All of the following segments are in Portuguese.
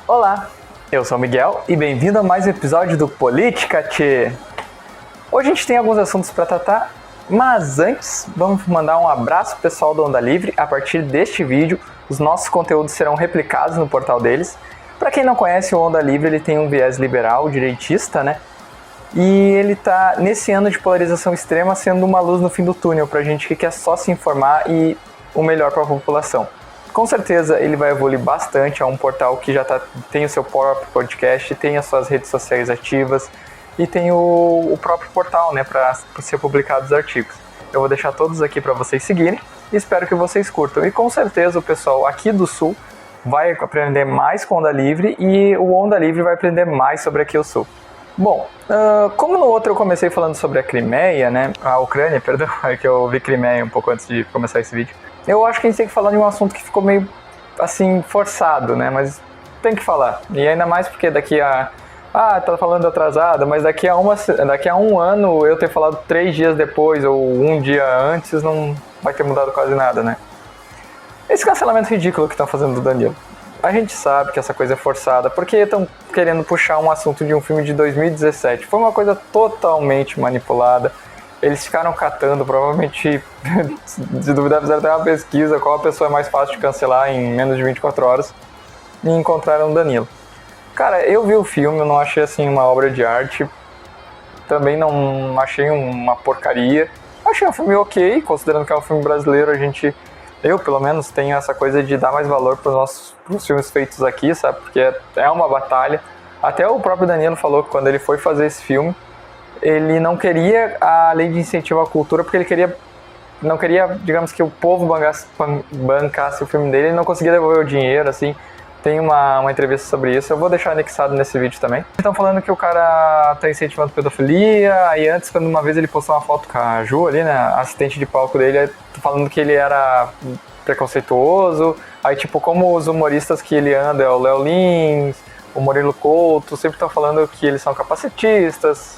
Olá, eu sou o Miguel e bem-vindo a mais um episódio do Política Tchê. Hoje a gente tem alguns assuntos para tratar, mas antes vamos mandar um abraço pro pessoal do Onda Livre. A partir deste vídeo, os nossos conteúdos serão replicados no portal deles. Para quem não conhece, o Onda Livre ele tem um viés liberal, direitista, né? E ele tá, nesse ano de polarização extrema, sendo uma luz no fim do túnel pra gente que quer só se informar e o melhor para a população. Com certeza ele vai evoluir bastante, é um portal que já tem o seu próprio podcast, tem as suas redes sociais ativas e tem o próprio portal, né, para ser publicados os artigos. Eu vou deixar todos aqui para vocês seguirem e espero que vocês curtam. E com certeza o pessoal aqui do Sul vai aprender mais com o Onda Livre e o Onda Livre vai aprender mais sobre aqui o Sul. Bom, como no outro eu comecei falando sobre a Crimeia, né, a Ucrânia, perdão, é que eu vi Crimeia um pouco antes de começar esse vídeo, eu acho que a gente tem que falar de um assunto que ficou meio, assim, forçado, né, mas tem que falar, e ainda mais porque daqui a... tá falando atrasado, mas daqui a um ano eu ter falado 3 dias depois ou um dia antes não vai ter mudado quase nada, né. Esse cancelamento ridículo que estão fazendo do Danilo. A gente sabe que essa coisa é forçada, porque estão querendo puxar um assunto de um filme de 2017. Foi uma coisa totalmente manipulada. Eles ficaram catando, provavelmente, se duvidar, fizeram até uma pesquisa qual a pessoa é mais fácil de cancelar em menos de 24 horas e encontraram o Danilo. Cara, eu vi o filme, eu não achei assim uma obra de arte, também não achei uma porcaria. Achei um filme ok, considerando que é um filme brasileiro, eu, pelo menos, tenho essa coisa de dar mais valor pros filmes feitos aqui, sabe? Porque é uma batalha. Até o próprio Danilo falou que quando ele foi fazer esse filme, ele não queria a lei de incentivo à cultura, porque ele não queria, digamos, que o povo bancasse o filme dele, ele não conseguia devolver o dinheiro, assim. Tem uma entrevista sobre isso, eu vou deixar anexado nesse vídeo também. Estão falando que o cara tá incentivando pedofilia, aí antes, quando uma vez ele postou uma foto com a Ju ali, né, a assistente de palco dele, falando que ele era preconceituoso, aí tipo, como os humoristas que ele anda é o Léo Lins, o Murilo Couto, sempre estão falando que eles são capacitistas,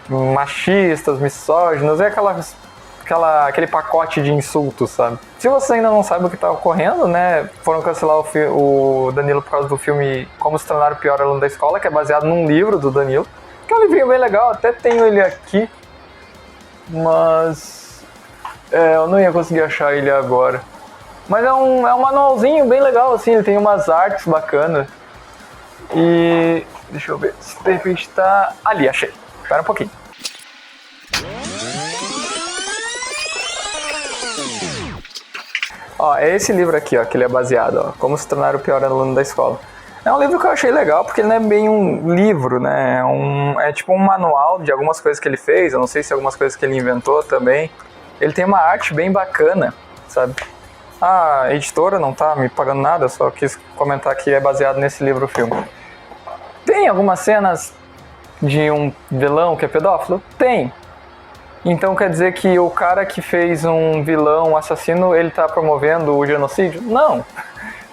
machistas, misóginos, é aquele pacote de insultos, sabe? Se você ainda não sabe o que está ocorrendo, né, foram cancelar o Danilo por causa do filme Como Se Tornar o Pior Aluno da Escola, que é baseado num livro do Danilo, que é um livrinho bem legal, até tenho ele aqui, mas eu não ia conseguir achar ele agora. Mas é um manualzinho bem legal, assim, ele tem umas artes bacanas. E deixa eu ver, se de repente tá... Ali, achei. Espera um pouquinho. É esse livro aqui, que ele é baseado, Como Se Tornar o Pior Aluno da Escola. É um livro que eu achei legal, porque ele não é bem um livro, né, é tipo um manual de algumas coisas que ele fez, eu não sei se algumas coisas que ele inventou também. Ele tem uma arte bem bacana, sabe? A editora não tá me pagando nada, eu só quis comentar que é baseado nesse livro filme. Tem algumas cenas de um vilão que é pedófilo? Tem. Então quer dizer que o cara que fez um vilão, um assassino, ele tá promovendo o genocídio? Não.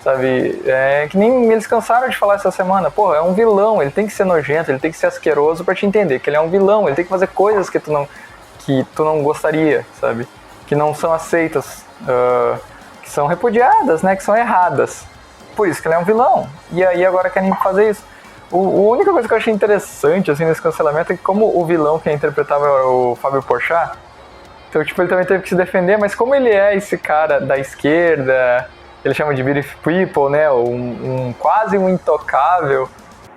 Sabe, é que nem eles cansaram de falar essa semana. Porra, é um vilão, ele tem que ser nojento, ele tem que ser asqueroso pra te entender que ele é um vilão, ele tem que fazer coisas que tu não gostaria, sabe? Que não são aceitas, que são repudiadas, né? Que são erradas. Por isso que ele é um vilão. E aí agora querem fazer isso. A única coisa que eu achei interessante assim, nesse cancelamento é que como o vilão que interpretava era o Fábio Porchat, então tipo, ele também teve que se defender, mas como ele é esse cara da esquerda, ele chama de beautiful people, né, quase um intocável,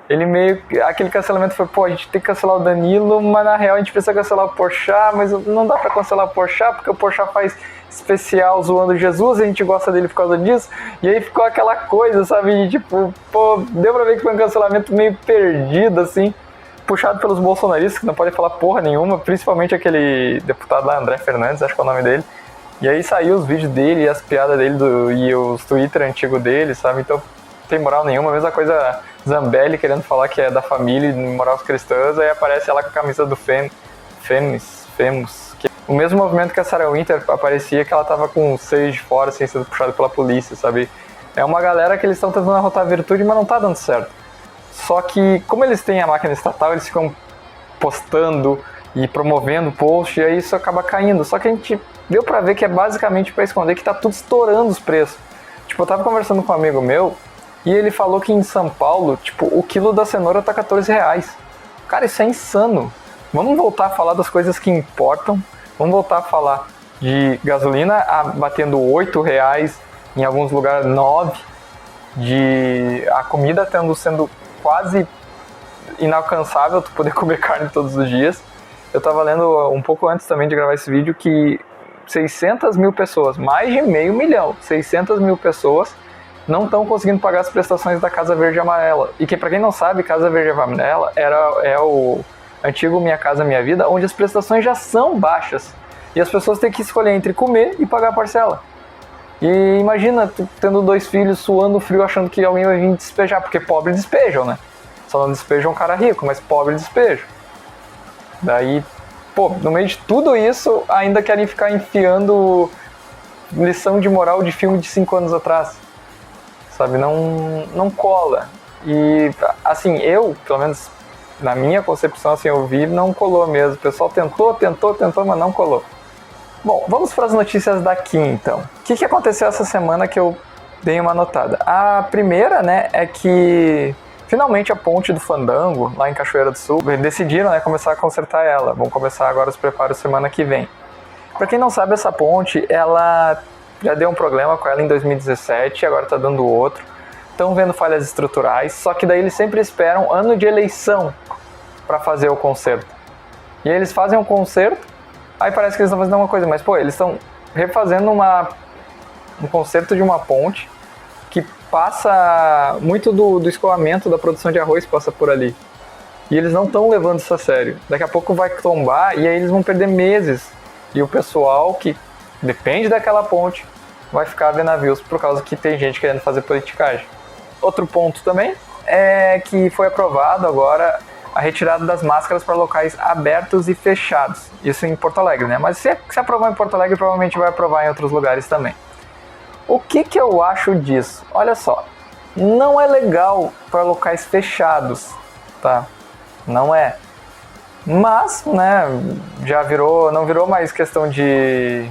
ele meio... Aquele cancelamento foi, a gente tem que cancelar o Danilo, mas na real a gente precisa cancelar o Porchat, mas não dá pra cancelar o Porchat, porque o Porchat faz especial zoando Jesus, a gente gosta dele por causa disso, e aí ficou aquela coisa, sabe, de, tipo, deu pra ver que foi um cancelamento meio perdido, assim, puxado pelos bolsonaristas, que não podem falar porra nenhuma, principalmente aquele deputado lá, André Fernandes, acho que é o nome dele, e aí saiu os vídeos dele e as piadas dele e os Twitter antigos dele, sabe, então não tem moral nenhuma, a mesma coisa Zambelli querendo falar que é da família e moral cristãs, aí aparece ela com a camisa do Femos, que o mesmo movimento que a Sarah Winter aparecia, que ela tava com o seio de fora, assim, sendo puxada pela polícia, sabe? É uma galera que eles estão tentando arrotar a virtude, mas não tá dando certo. Só que, como eles têm a máquina estatal, eles ficam postando e promovendo post, e aí isso acaba caindo. Só que a gente deu pra ver que é basicamente pra esconder que tá tudo estourando os preços. Tipo, eu tava conversando com um amigo meu, E ele falou que em São Paulo, tipo, o quilo da cenoura tá R$14. Cara, isso é insano. Vamos voltar a falar das coisas que importam. Vamos voltar a falar de gasolina batendo R$8, em alguns lugares 9, de a comida sendo quase inalcançável, tu poder comer carne todos os dias. Eu tava lendo um pouco antes também de gravar esse vídeo que 600 mil pessoas, mais de 500 mil, 600 mil pessoas não estão conseguindo pagar as prestações da Casa Verde e Amarela. E que, para quem não sabe, Casa Verde e Amarela é o antigo Minha Casa Minha Vida, onde as prestações já são baixas. E as pessoas têm que escolher entre comer e pagar a parcela. E imagina, tu tendo 2 filhos, suando frio, achando que alguém vai vir despejar, porque pobre despejam, né? Só não despejam um cara rico, mas pobre despejam. Daí, pô, no meio de tudo isso, ainda querem ficar enfiando lição de moral de filme de 5 anos atrás. Sabe, não cola. E, assim, eu, pelo menos na minha concepção, assim, eu vi, não colou mesmo. O pessoal tentou, mas não colou. Bom, vamos para as notícias daqui, então. O que aconteceu essa semana que eu dei uma notada? A primeira, né, é que finalmente a ponte do Fandango, lá em Cachoeira do Sul, decidiram, né, começar a consertar ela. Vão começar agora os preparos semana que vem. Para quem não sabe, essa ponte, ela já deu um problema com ela em 2017, agora tá dando outro. Estão vendo falhas estruturais, só que daí eles sempre esperam ano de eleição para fazer o conserto. E aí eles fazem um conserto, aí parece que eles estão fazendo uma coisa, mas pô, eles estão refazendo um conserto de uma ponte que passa muito do escoamento da produção de arroz, passa por ali. E eles não estão levando isso a sério. Daqui a pouco vai tombar e aí eles vão perder meses. E o pessoal que depende daquela ponte vai ficar vendo navios por causa que tem gente querendo fazer politicagem. Outro ponto também é que foi aprovado agora a retirada das máscaras para locais abertos e fechados. Isso em Porto Alegre, né? Mas se aprovar em Porto Alegre, provavelmente vai aprovar em outros lugares também. O que eu acho disso? Olha só, não é legal para locais fechados, tá? Não é. Mas, né, não virou mais questão de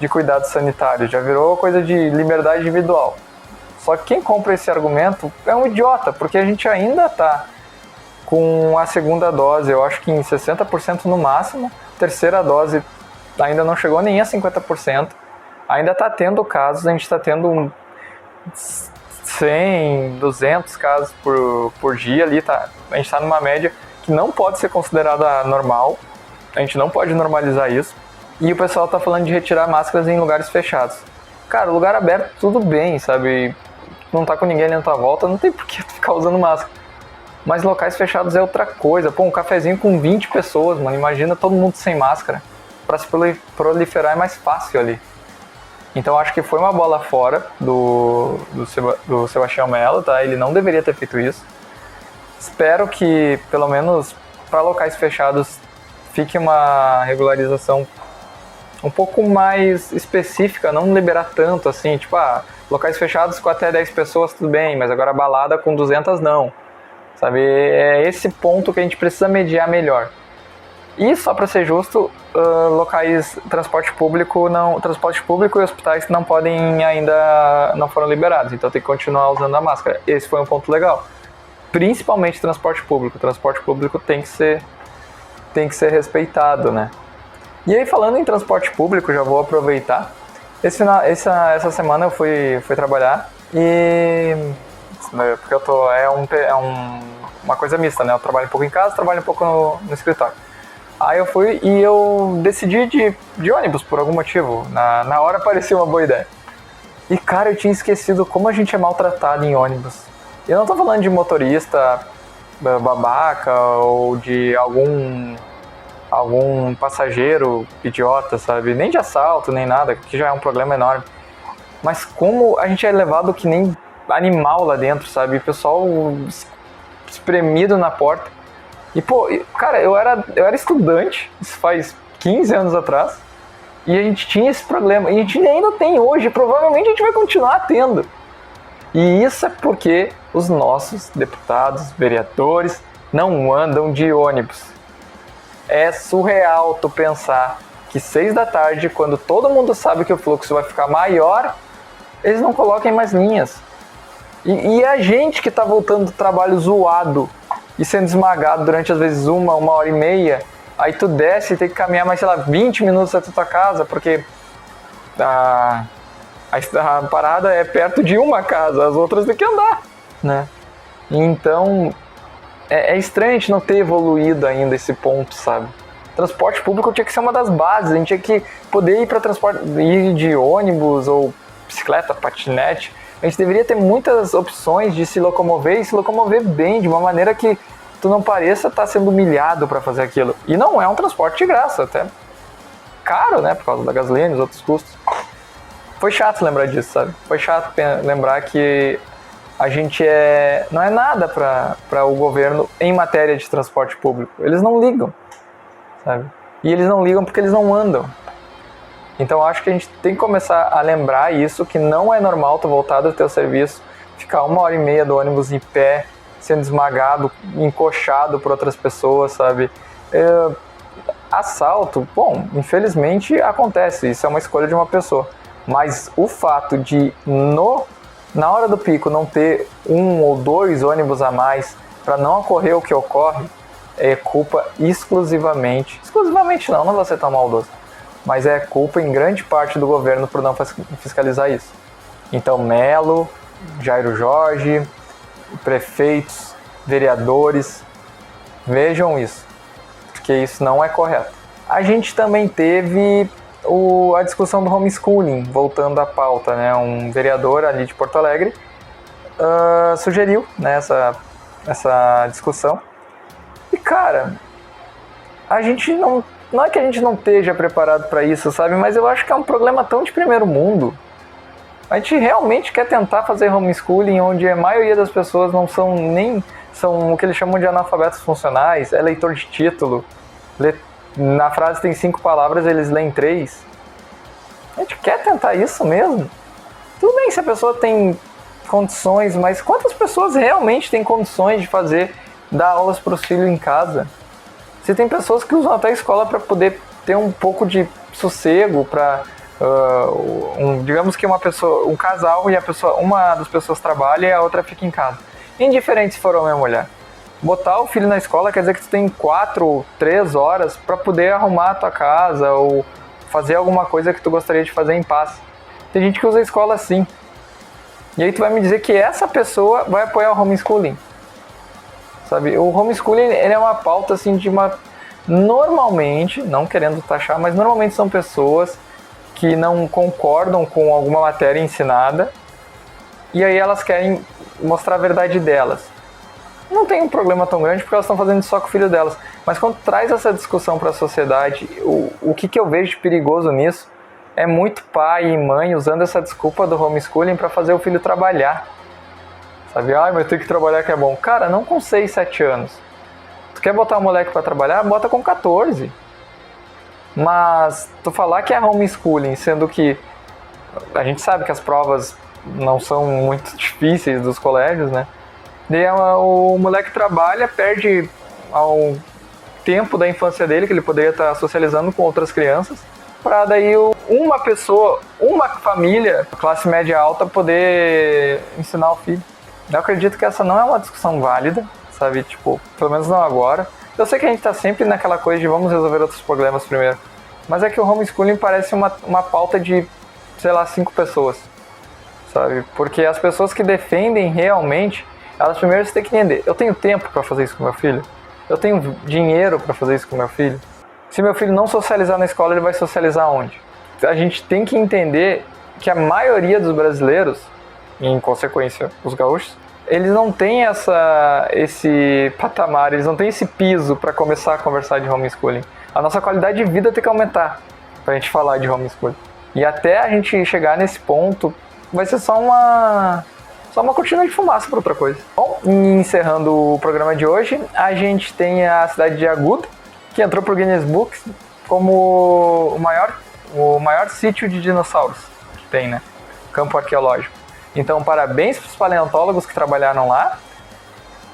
cuidado sanitário, já virou coisa de liberdade individual. Só que quem compra esse argumento é um idiota, porque a gente ainda tá com a segunda dose, eu acho que em 60% no máximo, terceira dose ainda não chegou nem a 50%, ainda tá tendo casos, a gente tá tendo 100, 200 casos por dia ali, tá? A gente tá numa média que não pode ser considerada normal, a gente não pode normalizar isso, e o pessoal tá falando de retirar máscaras em lugares fechados. Cara, lugar aberto tudo bem, sabe? Não tá com ninguém ali na tua volta, não tem por que tu ficar usando máscara. Mas locais fechados é outra coisa. Pô, um cafezinho com 20 pessoas, mano, imagina todo mundo sem máscara. Pra se proliferar é mais fácil ali. Então acho que foi uma bola fora do Sebastião Mello, tá? Ele não deveria ter feito isso. Espero que, pelo menos para locais fechados, fique uma regularização um pouco mais específica, não liberar tanto assim, tipo, locais fechados com até 10 pessoas tudo bem, mas agora balada com 200 não, sabe? É esse ponto que a gente precisa mediar melhor. E só para ser justo, locais, transporte público e hospitais não podem ainda, não foram liberados, então tem que continuar usando a máscara. Esse foi um ponto legal. Principalmente transporte público tem que ser respeitado, né? E aí, falando em transporte público, já vou aproveitar. Essa semana eu fui trabalhar e... Porque uma coisa mista, né? Eu trabalho um pouco em casa, trabalho um pouco no escritório. Aí eu fui e eu decidi de ônibus, por algum motivo. Na hora parecia uma boa ideia. E, cara, eu tinha esquecido como a gente é maltratado em ônibus. Eu não tô falando de motorista babaca ou de algum passageiro idiota, sabe? Nem de assalto, nem nada, que já é um problema enorme. Mas como a gente é levado que nem animal lá dentro, sabe? O pessoal espremido na porta. E, pô, cara, eu era estudante, isso faz 15 anos atrás, e a gente tinha esse problema. E a gente ainda tem hoje, provavelmente a gente vai continuar tendo. E isso é porque os nossos deputados, vereadores, não andam de ônibus. É surreal tu pensar que 6 da tarde, quando todo mundo sabe que o fluxo vai ficar maior, eles não coloquem mais linhas. E a gente que tá voltando do trabalho zoado e sendo esmagado durante às vezes uma hora e meia, aí tu desce e tem que caminhar mais, sei lá, 20 minutos até tua casa, porque a parada é perto de uma casa, as outras tem que andar, né? Então, é estranho a gente não ter evoluído ainda esse ponto, sabe? Transporte público tinha que ser uma das bases, a gente tinha que poder ir para transporte, ir de ônibus ou bicicleta, patinete. A gente deveria ter muitas opções de se locomover e se locomover bem, de uma maneira que tu não pareça estar sendo humilhado para fazer aquilo. E não é um transporte de graça, até caro, né, por causa da gasolina e os outros custos. Foi chato lembrar disso, sabe? Foi chato lembrar que a gente não é nada para o governo em matéria de transporte público. Eles não ligam, sabe? E eles não ligam porque eles não andam. Então acho que a gente tem que começar a lembrar isso, que não é normal tu voltar do teu serviço, ficar 1h30 do ônibus em pé, sendo esmagado, encoxado por outras pessoas, sabe? Assalto, bom, infelizmente acontece, isso é uma escolha de uma pessoa. Mas o fato de na hora do pico não ter 1 ou 2 ônibus a mais para não ocorrer o que ocorre, é culpa exclusivamente não vou ser tão maldoso, mas é culpa em grande parte do governo por não fiscalizar isso. Então Melo, Jairo Jorge, prefeitos, vereadores, vejam isso, porque isso não é correto. A gente também teve a discussão do homeschooling, voltando à pauta, né? Um vereador ali de Porto Alegre sugeriu, né, essa discussão. E cara, a gente não é que a gente não esteja preparado para isso, sabe? Mas eu acho que é um problema tão de primeiro mundo. A gente realmente quer tentar fazer homeschooling onde a maioria das pessoas não são são o que eles chamam de analfabetos funcionais, é leitor de título. Na frase tem 5 palavras, eles leem 3. A gente quer tentar isso mesmo? Tudo bem se a pessoa tem condições, mas quantas pessoas realmente têm condições de dar aulas para os filhos em casa? Se tem pessoas que usam até a escola para poder ter um pouco de sossego, para digamos que um casal e uma das pessoas trabalha e a outra fica em casa. Indiferente se for homem ou mulher. Botar o filho na escola quer dizer que tu tem 4 ou 3 horas para poder arrumar a tua casa ou fazer alguma coisa que tu gostaria de fazer em paz. Tem gente que usa a escola assim. E aí tu vai me dizer que essa pessoa vai apoiar o homeschooling. Sabe? O homeschooling, ele é uma pauta assim normalmente, não querendo taxar, mas normalmente são pessoas que não concordam com alguma matéria ensinada e aí elas querem mostrar a verdade delas. Não tem um problema tão grande porque elas estão fazendo isso só com o filho delas. Mas quando traz essa discussão para a sociedade, o que eu vejo de perigoso nisso é muito pai e mãe usando essa desculpa do homeschooling para fazer o filho trabalhar. Sabe? Mas eu tenho que trabalhar que é bom. Cara, não com 6, 7 anos. Tu quer botar o moleque para trabalhar? Bota com 14. Mas tu falar que é homeschooling, sendo que a gente sabe que as provas não são muito difíceis dos colégios, né? Daí o moleque trabalha, perde ao tempo da infância dele, que ele poderia estar socializando com outras crianças, para daí uma família, classe média alta, poder ensinar o filho. Eu acredito que essa não é uma discussão válida, sabe? Tipo, pelo menos não agora. Eu sei que a gente tá sempre naquela coisa de vamos resolver outros problemas primeiro. Mas é que o homeschooling parece uma pauta de, sei lá, 5 pessoas, sabe? Porque as pessoas que defendem realmente, elas primeiro têm que entender, eu tenho tempo para fazer isso com meu filho? Eu tenho dinheiro para fazer isso com meu filho? Se meu filho não socializar na escola, ele vai socializar onde? A gente tem que entender que a maioria dos brasileiros, e em consequência os gaúchos, eles não têm esse patamar, eles não têm esse piso para começar a conversar de homeschooling. A nossa qualidade de vida tem que aumentar para a gente falar de homeschooling. E até a gente chegar nesse ponto, vai ser só uma cortina de fumaça para outra coisa. Bom, encerrando o programa de hoje, a gente tem a cidade de Agudo, que entrou para o Guinness Book como o maior sítio de dinossauros que tem, né? Campo arqueológico. Então, parabéns para os paleontólogos que trabalharam lá.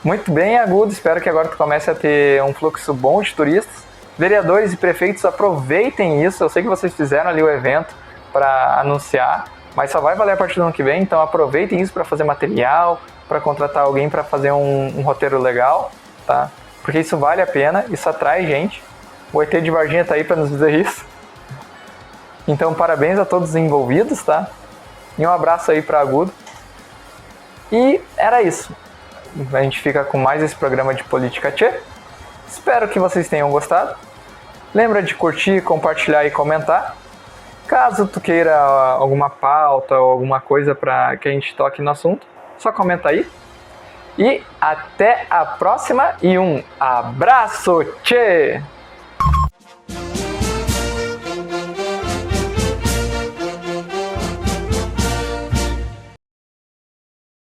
Muito bem, Agudo. Espero que agora tu comece a ter um fluxo bom de turistas. Vereadores e prefeitos, aproveitem isso. Eu sei que vocês fizeram ali o evento para anunciar. mas só vai valer a partir do ano que vem, então aproveitem isso para fazer material, para contratar alguém para fazer um roteiro legal, tá? Porque isso vale a pena, isso atrai gente. O ET de Varginha tá aí para nos dizer isso. Então parabéns a todos os envolvidos, tá? E um abraço aí para Agudo. E era isso. A gente fica com mais esse programa de Política Tchê. Espero que vocês tenham gostado. Lembra de curtir, compartilhar e comentar. Caso tu queira alguma pauta ou alguma coisa para que a gente toque no assunto, só comenta aí. E até a próxima e um abraço, tchê!